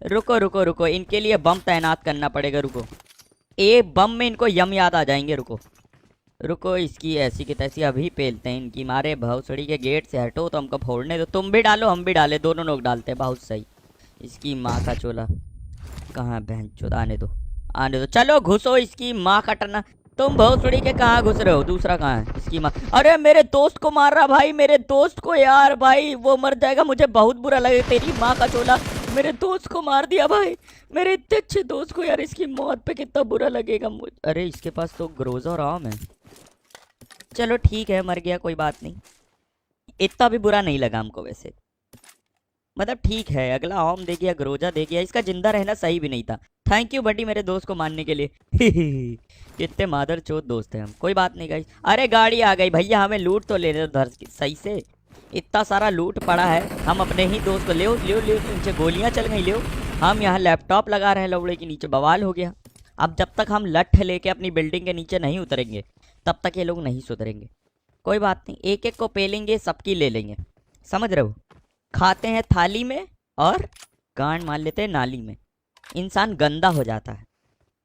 रुको रुको रुको, इनके लिए बम तैनात करना पड़ेगा। रुको, एक बम में इनको यम याद आ जाएंगे। रुको रुको, इसकी ऐसी की तैसी अभी पेलते हैं इनकी। मारे भौसड़ी के गेट से हटो तो हमको फोड़ने दो। तुम भी डालो हम भी डाले, दोनों लोग डालते हैं। बहुत सही। इसकी माँ का चोला कहाँ है? बहन चोद, आने दो आने दो। चलो घुसो, इसकी माँ का टना। तुम भौसड़ी के कहाँ घुस रहे हो? दूसरा कहाँ है? इसकी माँ। अरे मेरे दोस्त को मार रहा भाई, मेरे दोस्त को यार। भाई वो मर जाएगा, मुझे बहुत बुरा लगेगा। तेरी माँ का चोला, मेरे दोस्त को मार दिया भाई, मेरे इतने अच्छे दोस्त को यार। इसकी मौत पे कितना बुरा लगेगा मुझे। अरे इसके पास तो ग्रोजा और आम है। चलो ठीक है, मर गया, कोई बात नहीं। इतना भी बुरा नहीं लगा हमको वैसे, मतलब ठीक है। अगला आम दे गया, ग्रोजा दे गया, इसका जिंदा रहना सही भी नहीं था। थैंक यू बड्डी मेरे दोस्त को मारने के लिए। कितने मादर चोद दोस्त हैं हम। कोई बात नहीं गाइस। अरे गाड़ी आ गई भैया, हमें लूट तो ले उधर सही से। इतना सारा लूट पड़ा है, हम अपने ही दोस्त को ले ले नीचे गोलियां चल गई। ले हम यहाँ लैपटॉप लगा रहे हैं लौड़े के नीचे, बवाल हो गया। अब जब तक हम लठ लेके अपनी बिल्डिंग के नीचे नहीं उतरेंगे तब तक ये लोग नहीं सुधरेंगे। कोई बात नहीं, एक एक को पेलेंगे, सबकी ले लेंगे, समझ रहे हो? खाते हैं थाली में और गांड मार लेते हैं नाली में। इंसान गंदा हो जाता है,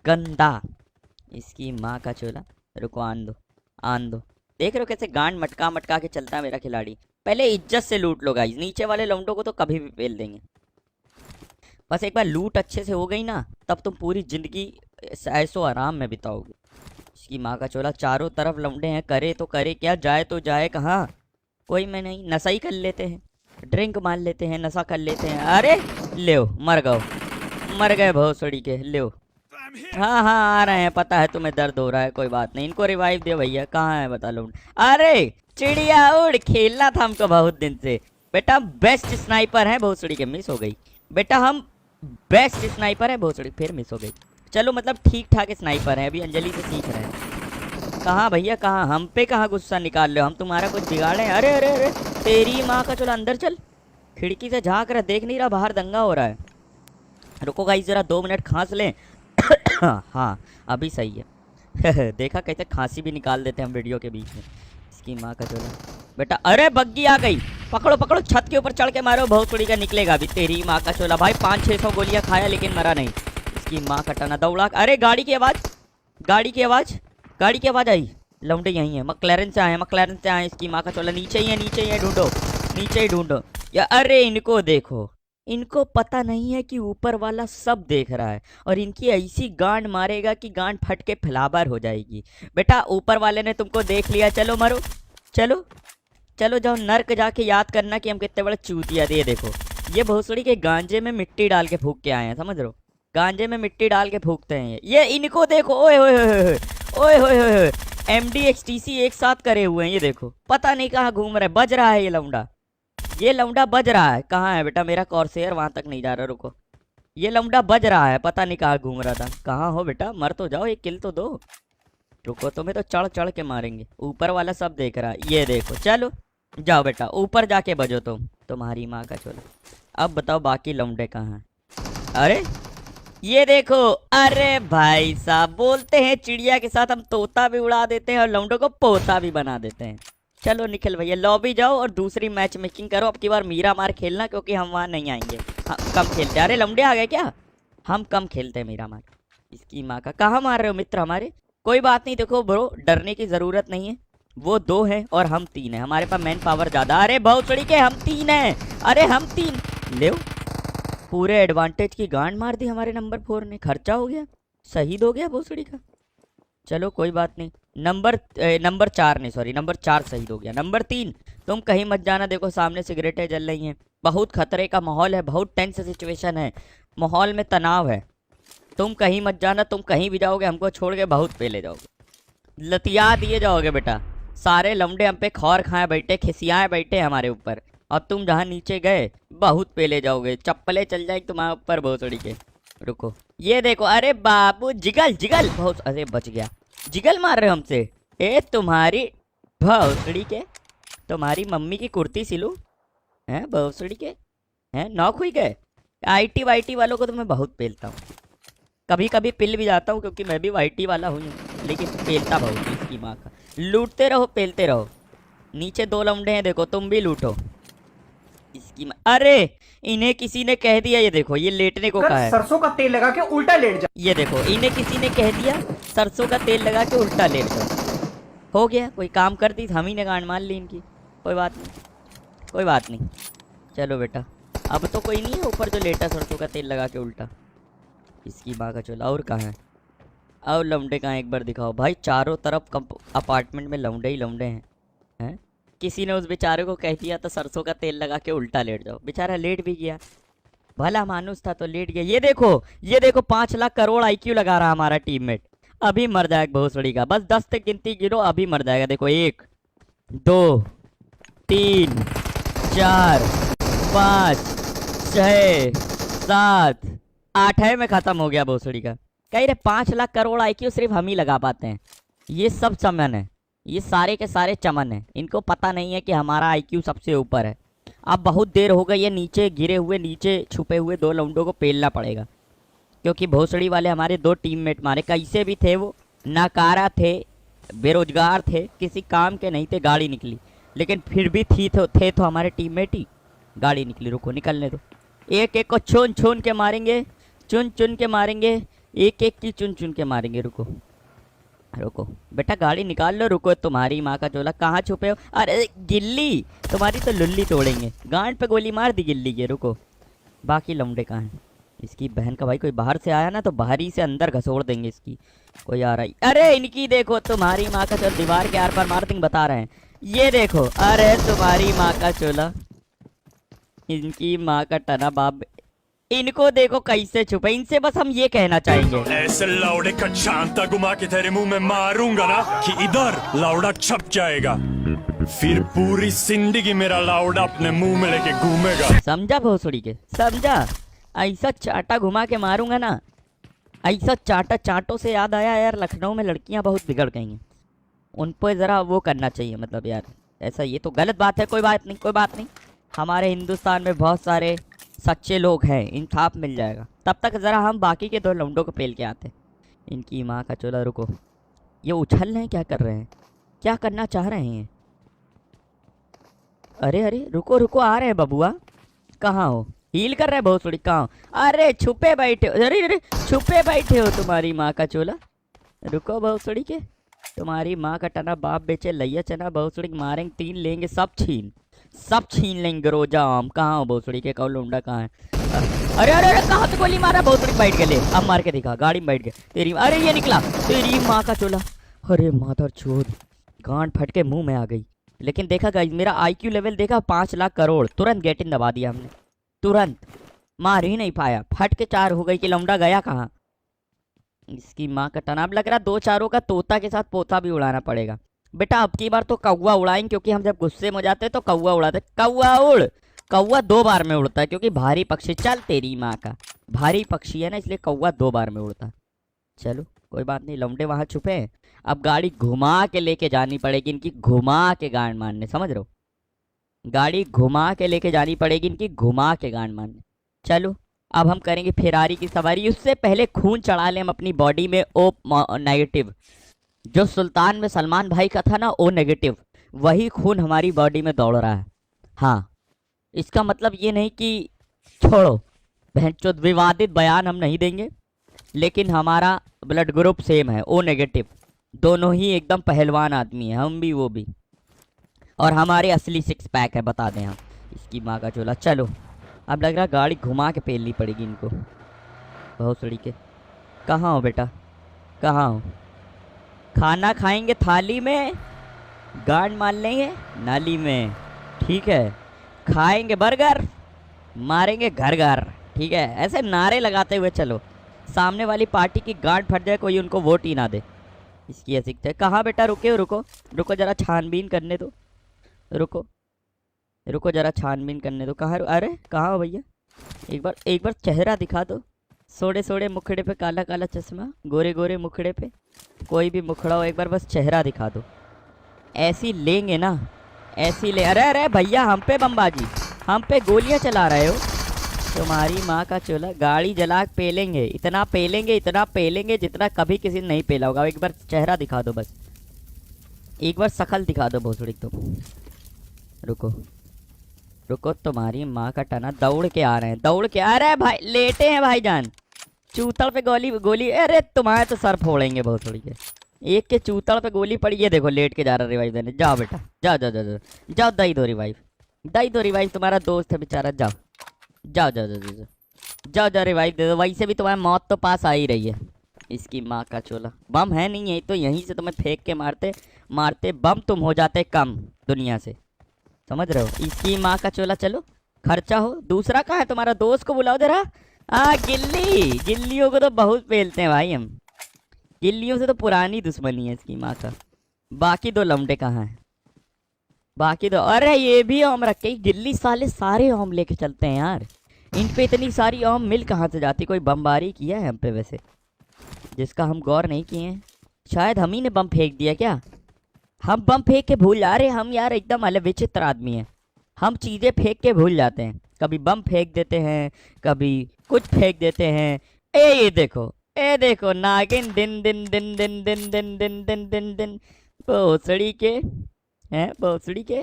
गंदा। इसकी माँ का चोला। रुको, आन दो आन दो। देख रहे हो कैसे गांड मटका मटका के चलता है मेरा खिलाड़ी। पहले इज्जत से लूट लो गाइस, नीचे वाले लौंडों को तो कभी भी पेल देंगे। बस एक बार लूट अच्छे से हो गई ना, तब तुम पूरी जिंदगी ऐसो आराम में बिताओगे। इसकी माँ का चोला, चारों तरफ लौंडे हैं, करे तो करे क्या, जाए तो जाए कहाँ? कोई में नहीं, नशा ही कर लेते हैं, ड्रिंक मान लेते हैं, नशा कर लेते हैं। अरे ले मर गए भोसड़ी के। ले हाँ हाँ आ रहे हैं, पता है तुम्हें दर्द हो रहा है, कोई बात नहीं। इनको रिवाइव दे भैया, कहाँ है बता लो। अरे चिड़िया उड़, खेलना था हमको बहुत दिन से। बेटा बेस्ट स्नाइपर है भोसड़ी के, मिस हो गई बेटा। हम बेस्ट स्नाइपर है भोसड़ी, फिर मिस हो गई। चलो मतलब ठीक ठाक स्नाइपर है, अभी अंजलि से सीख रहे हैं। कहाँ भैया कहाँ? हम पे कहाँ गुस्सा निकाल रहे हो? हम तुम्हारा कुछ बिगाड़े हैं? अरे अरे अरे तेरी माँ का, चलो अंदर चल। खिड़की से झांक रहा, देख नहीं रहा बाहर दंगा हो रहा है? रुको गाइस जरा 2 मिनट खांस लें। हाँ अभी सही है। देखा कैसे खांसी भी निकाल देते हैं हम वीडियो के बीच में। इसकी माँ का चोला बेटा। अरे बग्गी आ गई, पकड़ो पकड़ो, छत के ऊपर चढ़ के मारो, बहुत थोड़ी का निकलेगा अभी। तेरी माँ का चोला भाई, 500-600 गोलियां खाया लेकिन मरा नहीं। इसकी माँ का टना दौड़ा। अरे गाड़ी की आवाज, गाड़ी की आवाज, गाड़ी की आवाज आई। लौंडे यहीं है, मक्लैरन से आए, मक्लैरन से आए। इसकी माँ का चोला नीचे ही है, नीचे ही है, ढूंढो नीचे ही ढूंढो। या अरे इनको देखो, इनको पता नहीं है कि ऊपर वाला सब देख रहा है, और इनकी ऐसी गांड मारेगा कि गांड फट के फलाबर हो जाएगी। बेटा ऊपर वाले ने तुमको देख लिया, चलो मरो, चलो चलो जाओ नर्क जाके याद करना कि हम कितने बड़े चूतिया थे। ये देखो, ये भोसड़ी के गांजे में मिट्टी डाल के फूक के आए हैं, समझ रहे हो? गांजे में मिट्टी डाल के फूकते हैं ये इनको देखो। ओए होए होए ओए होए होए, MDXTC एक साथ करे हुए हैं। ये देखो, पता नहीं कहाँ घूम रहा है, बज रहा है ये लौंडा, ये लौंडा बज रहा है। कहाँ है बेटा मेरा कॉर्सेयर? वहां तक नहीं जा रहा, रुको। ये लौंडा बज रहा है, पता नहीं कहाँ घूम रहा था। कहाँ हो बेटा? मर तो जाओ, एक किल तो दो। रुको, तुम्हें तो चढ़ चढ़ के मारेंगे, ऊपर वाला सब देख रहा है। ये देखो, चलो जाओ बेटा ऊपर जाके बजो तुम, तुम्हारी माँ का चोला। अब बताओ बाकी लौंडे कहाँ हैं? अरे ये देखो, अरे भाई साहब, बोलते हैं चिड़िया के साथ हम तोता भी उड़ा देते हैं और लौंडों को पोता भी बना देते हैं। चलो निखिल भैया लॉबी जाओ और दूसरी मैच मेकिंग करो। अब की बार मीरा मार खेलना, क्योंकि हम वहाँ नहीं आएंगे, हाँ कम खेलते। अरे लौंडे आ गए क्या? हम कम खेलते हैं मीरा मार। इसकी माँ का, कहाँ मार रहे हो मित्र हमारे? कोई बात नहीं, देखो ब्रो डरने की जरूरत नहीं है। वो 2 हैं और हम 3 हैं, हमारे पास मैन पावर ज्यादा। अरे बहुत सड़ी के, हम 3 हैं। अरे हम 3 ले, पूरे एडवांटेज की गांड मार दी हमारे नंबर 4 ने। खर्चा हो गया, शहीद हो गया भोसड़ी का। चलो कोई बात नहीं, नंबर 4 नहीं, सॉरी नंबर 4 शहीद हो गया। नंबर 3 तुम कहीं मत जाना, देखो सामने सिगरेटें जल रही हैं, बहुत खतरे का माहौल है, बहुत टेंस सिचुएशन है, माहौल में तनाव है। तुम कहीं मत जाना, तुम कहीं भी जाओगे हमको छोड़ के बहुत पहले जाओगे, लतिया दिए जाओगे बेटा। सारे लौंडे हम पे खौर खाए बैठे, खिसियाए बैठे हमारे ऊपर, और तुम जहाँ नीचे गए बहुत पहले जाओगे, चप्पलें चल जाएगी तुम्हारे ऊपर भोसड़ी के। रुको ये देखो, अरे बाबू जिगल जिगल बहुत, अरे बच गया। जिगल मार रहे हो हमसे? ए तुम्हारी भोसड़ी के, तुम्हारी मम्मी की कुर्ती सिलूं हैं भोसड़ी के? हैं नौक हुई गए? IT वाईटी वालों को तो मैं बहुत पेलता हूँ, कभी कभी पिल भी जाता हूँ, क्योंकि मैं भी वाईटी वाला हूँ, लेकिन पेलता बहुत हूँ। इसकी माँ का, लूटते रहो पेलते रहो। नीचे 2 लौंडे हैं देखो, तुम भी लूटो। अरे इन्हें किसी ने कह दिया, ये देखो ये लेटने को कहा है। सरसों का तेल लगा के उल्टा लेट जा। ये देखो इन्हें किसी ने कह दिया सरसों का तेल लगा के उल्टा लेट जाओ। हो गया, कोई काम कर दी, हम ही ने गांड मान ली इनकी। कोई बात नहीं, कोई बात नहीं। चलो बेटा, अब तो कोई नहीं है ऊपर जो लेटा सरसों का तेल लगा के उल्टा। इसकी माँ का चोला। और कहाँ है और लौंडे कहाँ, एक बार दिखाओ भाई। चारों तरफ अपार्टमेंट में लौंडे ही लौंडे हैं। किसी ने उस बेचारे को कह दिया तो सरसों का तेल लगा के उल्टा लेट जाओ। बेचारा लेट भी गया, भला मानुस था तो लेट गया। ये देखो 5 लाख करोड़ आईक्यू लगा रहा हमारा टीममेट। अभी मर जाएगा भोसड़ी का। बस 10 तक गिनती गिनो, अभी मर जाएगा। देखो 1 2 3 4 5 6 7 8 में खत्म हो गया भोसड़ी का। कह रहे 5 लाख करोड़ आईक्यू सिर्फ हम ही लगा पाते हैं। ये सब चमन है, ये सारे के सारे चमन है। इनको पता नहीं है कि हमारा आईक्यू सबसे ऊपर है। अब बहुत देर हो गई है, नीचे गिरे हुए, नीचे छुपे हुए 2 लौंडों को पेलना पड़ेगा, क्योंकि भोसड़ी वाले हमारे 2 टीममेट मारे। कैसे भी थे वो, नाकारा थे, बेरोजगार थे, किसी काम के नहीं थे। गाड़ी निकली, लेकिन फिर भी थे तो हमारे टीममेट ही। गाड़ी निकली, रुको निकलने दो। एक एक को चुन चुन के मारेंगे, चुन चुन के मारेंगे, एक एक की चुन चुन के मारेंगे। रुको रुको बेटा, गाड़ी निकाल लो। रुको, तुम्हारी माँ का चोला कहाँ छुपे हो? अरे गिल्ली, तुम्हारी तो लुल्ली तोड़ेंगे। गांड पे गोली मार दी गिल्ली के। रुको, बाकी लौंडे कहाँ हैं? इसकी बहन का भाई, कोई बाहर से आया ना तो बाहरी से अंदर घसोड़ देंगे इसकी। कोई आ रहा है? अरे इनकी देखो, तुम्हारी माँ का चोला दीवार के आर पार मार देंगे, बता रहे हैं। ये देखो, अरे तुम्हारी माँ का चोला, इनकी माँ का टना बाप। इनको देखो कैसे छुपे। इनसे बस हम ये कहना चाहेंगे, ऐसे लाउडे का छांटा घुमा के तेरे मुंह में मारूंगा ना कि इधर लाउडा छप जाएगा, फिर पूरी जिंदगी मेरा लाउडा अपने मुंह में लेके घूमेगा। समझा भोसड़ी के? समझा? ऐसा चाटा घुमा के मारूंगा ना, ऐसा चाटा। चाटों से याद आया यार, लखनऊ में लड़कियां बहुत बिगड़ गई हैं, उन पर ज़रा वो करना चाहिए। मतलब यार ऐसा, ये तो गलत बात है। कोई बात नहीं, कोई बात नहीं। हमारे हिंदुस्तान में बहुत सारे सच्चे लोग हैं, इंसाफ मिल जाएगा। तब तक ज़रा हम बाकी के 2 लौंडों को पेल के आते। इनकी माँ का चोला। रुको, ये उछल रहे हैं, क्या कर रहे हैं, क्या करना चाह रहे हैं? अरे अरे रुको रुको, आ रहे हैं बबुआ। कहाँ हो? हील कर रहे हैं भोसड़ी, कहाँ हो? अरे छुपे बैठे हो, अरे अरे छुपे बैठे हो तुम्हारी माँ का चोला। रुको भोसड़ी के, तुम्हारी माँ का टना बाप बेचे लैया चना। भोसड़ी मारेंगे, 3 लेंगे, सब छीन लेंगे। रोजा आम कहाँ हो भोसड़ी के? कौ लौंडा कहाँ है? अरे अरे अरे, कहाँ से गोली मारा? भोसड़ी बैठ गए। अब मार के दिखा, गाड़ी में बैठ गए तेरी। अरे ये निकला, तेरी माँ का चोला। अरे माधर चोद, गांड फट के मुंह में आ गई। लेकिन देखा गाइस, मेरा आईक्यू लेवल देखा, 5 लाख करोड़। तुरंत गेट इन दबा दिया हमने, तुरंत। मार ही नहीं पाया, फट के 4 हो गई कि लौंडा गया कहाँ? इसकी माँ का टनाब। लग रहा 2 चारों का तोता के साथ पोता भी उड़ाना पड़ेगा। बेटा अब की बार तो कौवा उड़ाएंगे, क्योंकि हम जब गुस्से में हो जाते हैं तो कौवा उड़ाते। कौवा उड़। कौवा 2 बार में उड़ता है, क्योंकि भारी पक्षी। चल तेरी माँ का, भारी पक्षी है ना, इसलिए कौवा 2 बार में उड़ता। चलो कोई बात नहीं, लौंडे वहाँ छुपे हैं। अब गाड़ी घुमा के लेके जानी पड़ेगी इनकी, घुमा के गांड मारने, समझ रहे हो? गाड़ी घुमा के लेके जानी पड़ेगी इनकी, घुमा के गांड मारने। चलो अब हम करेंगे फेरारी की सवारी। उससे पहले खून चढ़ा लें हम अपनी बॉडी में। ओ नेगेटिव, जो सुल्तान में सलमान भाई का था ना, ओ नेगेटिव, वही खून हमारी बॉडी में दौड़ रहा है। हाँ, इसका मतलब ये नहीं कि छोड़ो बहनचोद, विवादित बयान हम नहीं देंगे, लेकिन हमारा ब्लड ग्रुप सेम है, ओ नेगेटिव। दोनों ही एकदम पहलवान आदमी है, हम भी वो भी। और हमारे असली 6 पैक है, बता दें हम। इसकी माँ का चोला। चलो अब लग रहा गाड़ी घुमा के पेलनी पड़ेगी इनको। भोसड़ी के, कहाँ हो बेटा, कहाँ हो? खाना खाएंगे थाली में, गांड मार लेंगे नाली में, ठीक है? खाएंगे बर्गर, मारेंगे घर घर, ठीक है? ऐसे नारे लगाते हुए चलो, सामने वाली पार्टी की गांड फट जाए, कोई उनको वोट ही ना दे। इसकी ऐसी कहाँ बेटा? रुके हो, रुको रुको, जरा छानबीन करने दो। रुको रुको, जरा छानबीन करने दो। कहाँ? अरे कहाँ हो भैया? एक बार चेहरा दिखा दो। सोड़े सोड़े मुखड़े पे काला काला चश्मा, गोरे गोरे मुखड़े पे, कोई भी मुखड़ा हो, एक बार बस चेहरा दिखा दो। ऐसी लेंगे ना, ऐसी ले। अरे अरे भैया, हम पे बमबाजी, हम पे गोलियां चला रहे हो? तुम्हारी माँ का चोला, गाड़ी जला के पेलेंगे, इतना पेलेंगे जितना कभी किसी ने नहीं पेला होगा। एक बार चेहरा दिखा दो, बस एक बार शकल दिखा दो भोसड़ी तुम। रुको रुको, तुम्हारी माँ का टना दौड़ के आ रहे हैं, दौड़ के आ रहे हैं भाई, लेटे हैं भाईजान। चूतड़ पे गोली गोली, अरे तुम्हारे तो सर फोड़ेंगे बहुत थोड़ी के। एक के चूतड़ पे गोली पड़ी, ये देखो लेट के जा रहा रिवाइव देने। जाओ बेटा, जाओ जाओ जाओ जाओ जाओ, दई दो रिवाइव, दई दो रिवाइव, तुम्हारा दोस्त है बेचारा। जाओ जाओ जाओ जाओ जाओ जाओ जाओ, रिवाइव दे दो। वैसे भी तुम्हारी मौत तो पास आ ही रही है। इसकी माँ का चोला, बम है नहीं है तो यहीं से तुम्हें फेंक के मारते मारते बम तुम हो जाते कम दुनिया से, समझ रहे हो। इसकी माँ का चोला, चलो खर्चा हो। दूसरा कहाँ है तुम्हारा दोस्त, को बुलाओ जरा। गिल्ली, गिल्लियों को तो बहुत पेलते हैं भाई हम, गिल्लियों से तो पुरानी दुश्मनी है इसकी माँ का। बाकी दो लमडे कहाँ हैं, बाकी दो, अरे ये भी आम रखे, गिल्ली साले सारे आम लेके चलते हैं यार। इन पे इतनी सारी आम मिल कहाँ से जाती, कोई बमबारी किया है हम पे वैसे जिसका हम गौर नहीं किए हैं। शायद हम ही ने बम फेंक दिया क्या, हम बम फेंक के भूल जा रहे हैं। हम यार एकदम अलग विचित्र आदमी हैं, हम चीज़ें फेंक के भूल जाते हैं। कभी बम फेंक देते हैं, कभी कुछ फेंक देते हैं। ये देखो, ए देखो नागिन, दिन दिन दिन दिन दिन दिन दिन दिन दिन दिन भोसड़ी के हैं, भोसड़ी के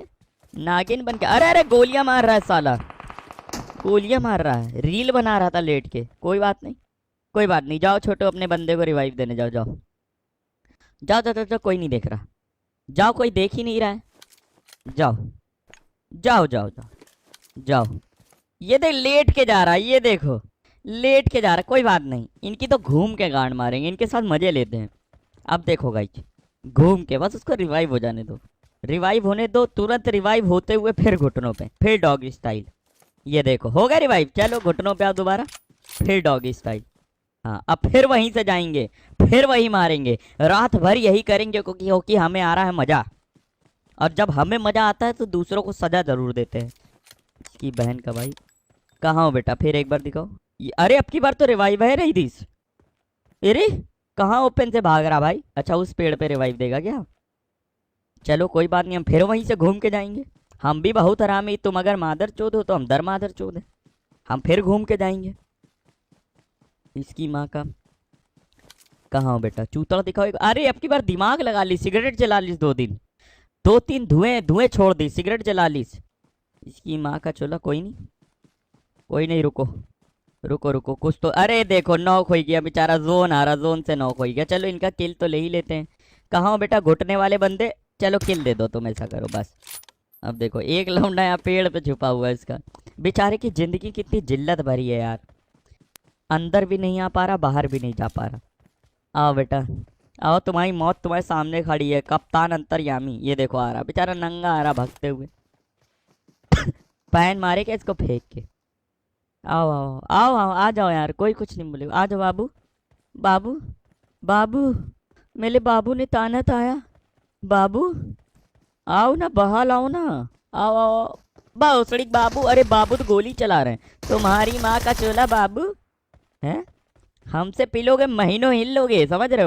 नागिन बन के। अरे अरे गोलियां मार रहा है साला, गोलियां मार रहा है, रील बना रहा था लेट के। कोई बात नहीं, कोई बात नहीं, जाओ छोटो अपने बंदे को रिवाइव देने जाओ, जाओ जाओ जाओ जाओ, जाओ कोई नहीं देख रहा, जाओ कोई देख ही नहीं रहा है, जाओ जाओ जाओ जाओ जाओ। ये देख लेट के जा रहा है, ये देखो लेट के जा रहा है। कोई बात नहीं, इनकी तो घूम के गांड मारेंगे, इनके साथ मजे लेते हैं। अब देखो गाइस, घूम के बस उसको रिवाइव हो जाने दो, रिवाइव होने दो, तुरंत रिवाइव होते हुए फिर घुटनों पे, फिर डॉग स्टाइल। ये देखो हो गया रिवाइव, चलो घुटनों पे आओ दोबारा, फिर डॉग स्टाइल। हाँ अब फिर वहीं से जाएंगे, फिर वही मारेंगे, रात भर यही करेंगे क्योंकि हमें आ रहा है मजा। और जब हमें मजा आता है तो दूसरों को सजा जरूर देते हैं। इसकी बहन का भाई, कहाँ हो बेटा, फिर एक बार दिखाओ। अरे अब की बार तो रिवाइव है रही दिस। अरे कहाँ ओपन से भाग रहा भाई, अच्छा उस पेड़ पे रिवाइव देगा क्या। चलो कोई बात नहीं, हम फिर वहीं से घूम के जाएंगे। हम भी बहुत हरामी, तुम अगर मादर चोद हो तो हम दर मादर चोद है, हम फिर घूम के जाएंगे। इसकी माँ का, कहाँ हो बेटा, चूतड़ दिखाओ। अरे अब की बार दिमाग लगा ली, सिगरेट जला ली, 2 दिन 2-3 धुएं छोड़ दी, सिगरेट जला ली। इसकी माँ का चोला, कोई नहीं कोई नहीं, रुको रुको रुको कुछ तो। अरे देखो नॉक हो गया बेचारा, जोन आ रहा, जोन से नॉक हो गया। चलो इनका किल तो ले ही लेते हैं। कहाँ हो बेटा घुटने वाले बंदे, चलो किल दे दो तुम, ऐसा करो बस। अब देखो एक लौंडा यहाँ पेड़ पे छुपा हुआ है, इसका बेचारे की जिंदगी कितनी जिल्लत भरी है यार, अंदर भी नहीं आ पा रहा, बाहर भी नहीं जा पा रहा। आओ बेटा आओ, तुम्हारी मौत तुम्हारे सामने खड़ी है, कप्तान अंतर्यामी। ये देखो आ रहा बेचारा, नंगा आ रहा भागते हुए। पैन मारे क्या इसको फेंक के। आओ आओ आओ आओ, आ जाओ यार, कोई कुछ नहीं बोले, आ जाओ बाबू, बाबू बाबू, मेरे बाबू ने ताना ताया, बाबू आओ ना, बहाल आओ ना, आओ आओ बाबू बाबू। अरे बाबू तो गोली चला रहे हैं, तुम्हारी माँ का चोला बाबू है, हमसे पिलोगे महीनों हिल लोगे, समझ रहे हो।